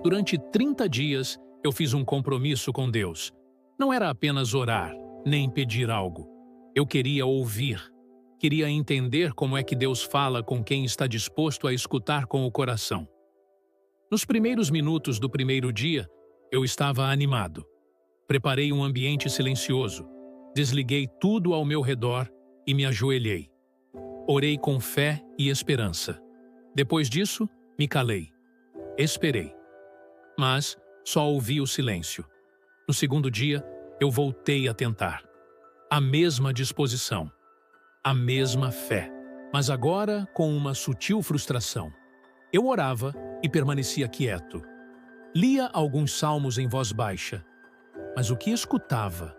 Durante 30 dias, eu fiz um compromisso com Deus. Não era apenas orar, nem pedir algo. Eu queria ouvir. Queria entender como é que Deus fala com quem está disposto a escutar com o coração. Nos primeiros minutos do primeiro dia, eu estava animado. Preparei um ambiente silencioso. Desliguei tudo ao meu redor e me ajoelhei. Orei com fé e esperança. Depois disso, me calei. Esperei. Mas só ouvi o silêncio. No segundo dia, eu voltei a tentar. A mesma disposição. A mesma fé. Mas agora com uma sutil frustração. Eu orava e permanecia quieto. Lia alguns salmos em voz baixa. Mas o que escutava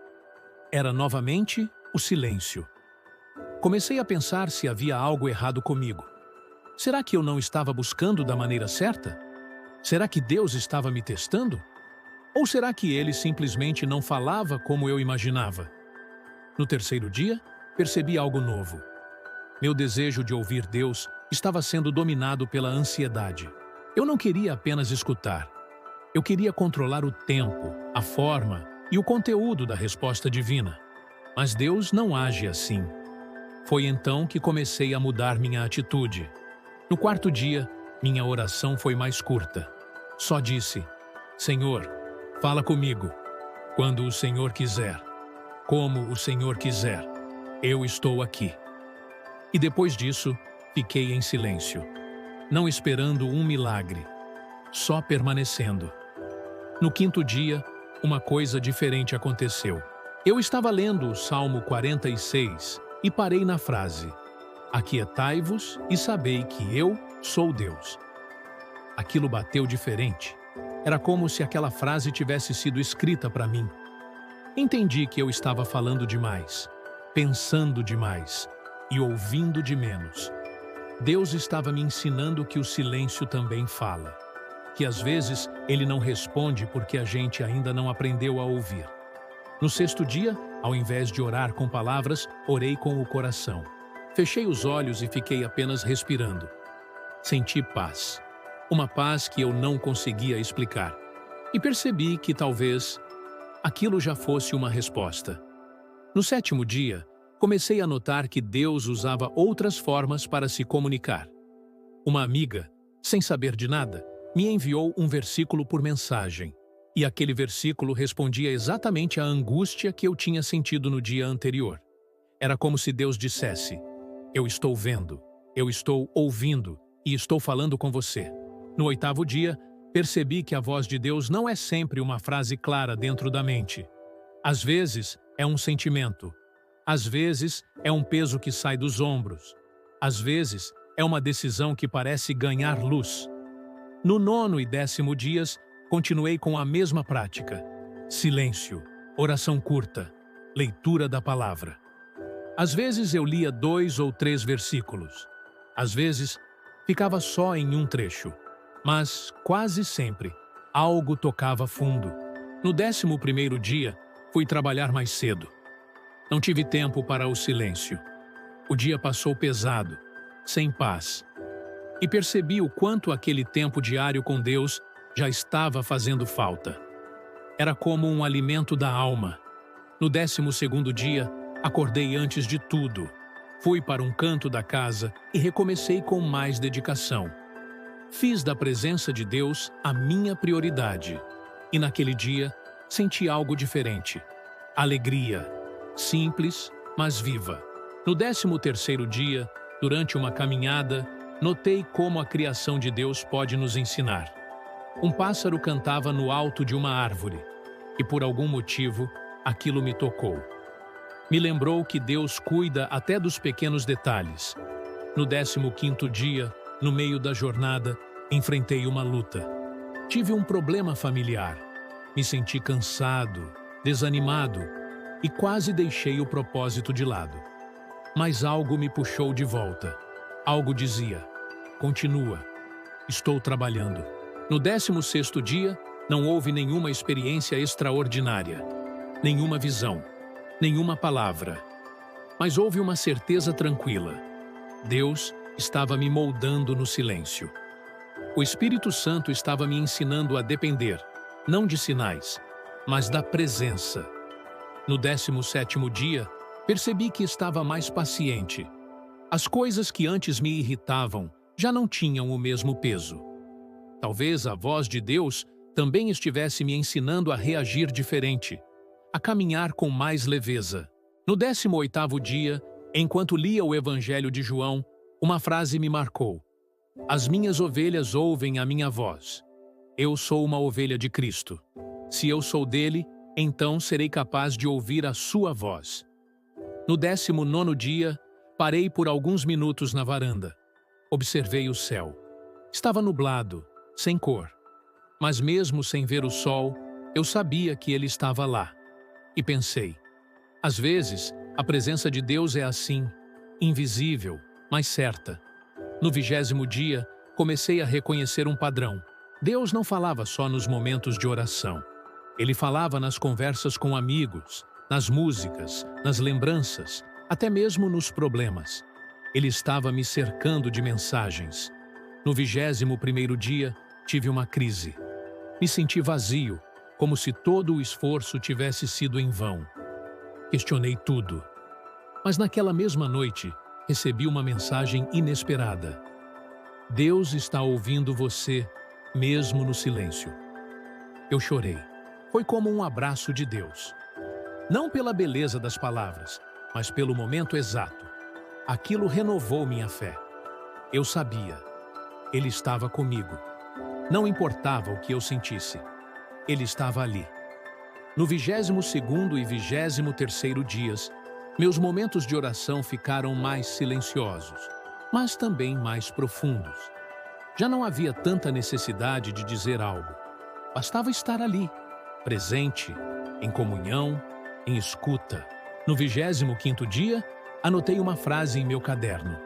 era novamente o silêncio. Comecei a pensar se havia algo errado comigo. Será que eu não estava buscando da maneira certa? Será que Deus estava me testando? Ou será que Ele simplesmente não falava como eu imaginava? No terceiro dia, percebi algo novo. Meu desejo de ouvir Deus estava sendo dominado pela ansiedade. Eu não queria apenas escutar. Eu queria controlar o tempo, a forma e o conteúdo da resposta divina. Mas Deus não age assim. Foi então que comecei a mudar minha atitude. No quarto dia, minha oração foi mais curta. Só disse: Senhor, fala comigo. Quando o Senhor quiser. Como o Senhor quiser. Eu estou aqui. E depois disso, fiquei em silêncio. Não esperando um milagre. Só permanecendo. No quinto dia, uma coisa diferente aconteceu. Eu estava lendo o Salmo 46 e parei na frase: Aquietai-vos e sabei que eu sou Deus. Aquilo bateu diferente. Era como se aquela frase tivesse sido escrita para mim. Entendi que eu estava falando demais, pensando demais e ouvindo de menos. Deus estava me ensinando que o silêncio também fala. Que às vezes Ele não responde porque a gente ainda não aprendeu a ouvir. No sexto dia, ao invés de orar com palavras, orei com o coração. Fechei os olhos e fiquei apenas respirando. Senti paz. Uma paz que eu não conseguia explicar. E percebi que talvez aquilo já fosse uma resposta. No sétimo dia, comecei a notar que Deus usava outras formas para se comunicar. Uma amiga, sem saber de nada, me enviou um versículo por mensagem. E aquele versículo respondia exatamente à angústia que eu tinha sentido no dia anterior. Era como se Deus dissesse: Eu estou vendo, eu estou ouvindo e estou falando com você. No oitavo dia, percebi que a voz de Deus não é sempre uma frase clara dentro da mente. Às vezes, é um sentimento. Às vezes, é um peso que sai dos ombros. Às vezes, é uma decisão que parece ganhar luz. No nono e décimo dias, continuei com a mesma prática. Silêncio, oração curta, leitura da palavra. Às vezes eu lia 2 ou 3 versículos. Às vezes, ficava só em um trecho. Mas, quase sempre, algo tocava fundo. No 11º dia, fui trabalhar mais cedo. Não tive tempo para o silêncio. O dia passou pesado, sem paz. E percebi o quanto aquele tempo diário com Deus já estava fazendo falta. Era como um alimento da alma. No 12º dia, acordei antes de tudo. Fui para um canto da casa e recomecei com mais dedicação. Fiz da presença de Deus a minha prioridade. E naquele dia, senti algo diferente. Alegria. Simples, mas viva. No 13º dia, durante uma caminhada, notei como a criação de Deus pode nos ensinar. Um pássaro cantava no alto de uma árvore, e por algum motivo, aquilo me tocou. Me lembrou que Deus cuida até dos pequenos detalhes. No 15º dia, no meio da jornada, enfrentei uma luta. Tive um problema familiar. Me senti cansado, desanimado e quase deixei o propósito de lado. Mas algo me puxou de volta. Algo dizia: continua, estou trabalhando. No 16º dia, não houve nenhuma experiência extraordinária, nenhuma visão, nenhuma palavra. Mas houve uma certeza tranquila. Deus estava me moldando no silêncio. O Espírito Santo estava me ensinando a depender, não de sinais, mas da presença. No 17º dia, percebi que estava mais paciente. As coisas que antes me irritavam já não tinham o mesmo peso. Talvez a voz de Deus também estivesse me ensinando a reagir diferente, a caminhar com mais leveza. No 18º dia, enquanto lia o Evangelho de João, uma frase me marcou. As minhas ovelhas ouvem a minha voz. Eu sou uma ovelha de Cristo. Se eu sou dele, então serei capaz de ouvir a sua voz. No 19º dia, parei por alguns minutos na varanda. Observei o céu. Estava nublado, sem cor. Mas mesmo sem ver o sol, eu sabia que ele estava lá. E pensei, às vezes, a presença de Deus é assim, invisível, mas certa. No 20º dia, comecei a reconhecer um padrão. Deus não falava só nos momentos de oração. Ele falava nas conversas com amigos, nas músicas, nas lembranças, até mesmo nos problemas. Ele estava me cercando de mensagens. No 21º dia, tive uma crise. Me senti vazio, como se todo o esforço tivesse sido em vão. Questionei tudo. Mas naquela mesma noite, recebi uma mensagem inesperada. Deus está ouvindo você, mesmo no silêncio. Eu chorei. Foi como um abraço de Deus. Não pela beleza das palavras, mas pelo momento exato. Aquilo renovou minha fé. Eu sabia. Ele estava comigo. Não importava o que eu sentisse. Ele estava ali. No 22º e 23º dias, meus momentos de oração ficaram mais silenciosos, mas também mais profundos. Já não havia tanta necessidade de dizer algo. Bastava estar ali, presente, em comunhão, em escuta. No 25º dia, anotei uma frase em meu caderno.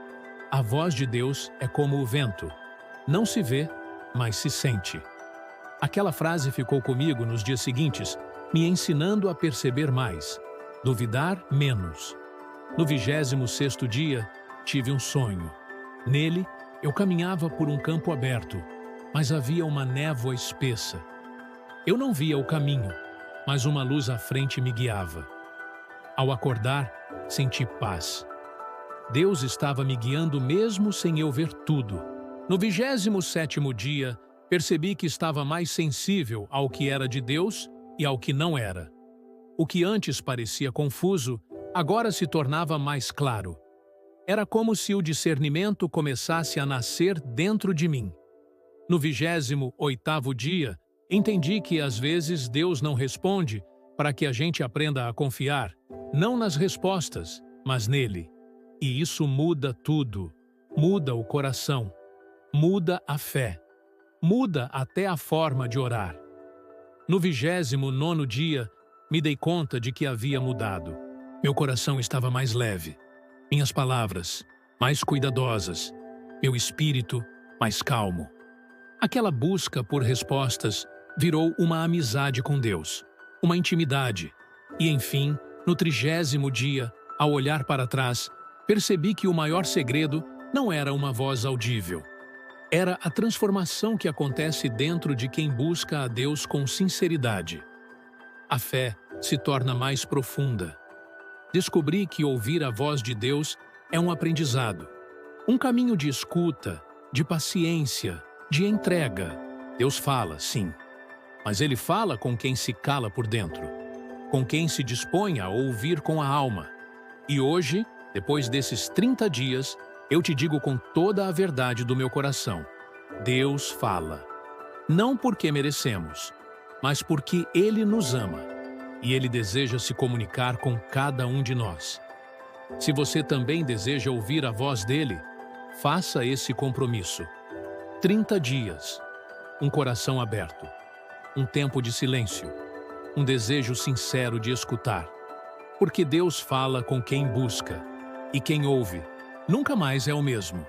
A voz de Deus é como o vento. Não se vê, mas se sente. Aquela frase ficou comigo nos dias seguintes, me ensinando a perceber mais, duvidar menos. No 26º dia, tive um sonho. Nele, eu caminhava por um campo aberto, mas havia uma névoa espessa. Eu não via o caminho, mas uma luz à frente me guiava. Ao acordar, senti paz. Deus estava me guiando mesmo sem eu ver tudo. No 27º dia, percebi que estava mais sensível ao que era de Deus e ao que não era. O que antes parecia confuso, agora se tornava mais claro. Era como se o discernimento começasse a nascer dentro de mim. No 28º dia, entendi que às vezes Deus não responde para que a gente aprenda a confiar, não nas respostas, mas nele. E isso muda tudo. Muda o coração. Muda a fé. Muda até a forma de orar. No 29º dia, me dei conta de que havia mudado. Meu coração estava mais leve. Minhas palavras, mais cuidadosas. Meu espírito, mais calmo. Aquela busca por respostas virou uma amizade com Deus, uma intimidade. E, enfim, no 30º dia, ao olhar para trás, percebi que o maior segredo não era uma voz audível. Era a transformação que acontece dentro de quem busca a Deus com sinceridade. A fé se torna mais profunda. Descobri que ouvir a voz de Deus é um aprendizado, um caminho de escuta, de paciência, de entrega. Deus fala, sim, mas Ele fala com quem se cala por dentro, com quem se dispõe a ouvir com a alma. E hoje, depois desses 30 dias, eu te digo com toda a verdade do meu coração: Deus fala. Não porque merecemos, mas porque Ele nos ama e Ele deseja se comunicar com cada um de nós. Se você também deseja ouvir a voz dEle, faça esse compromisso. 30 dias, um coração aberto, um tempo de silêncio, um desejo sincero de escutar. Porque Deus fala com quem busca, e quem ouve nunca mais é o mesmo.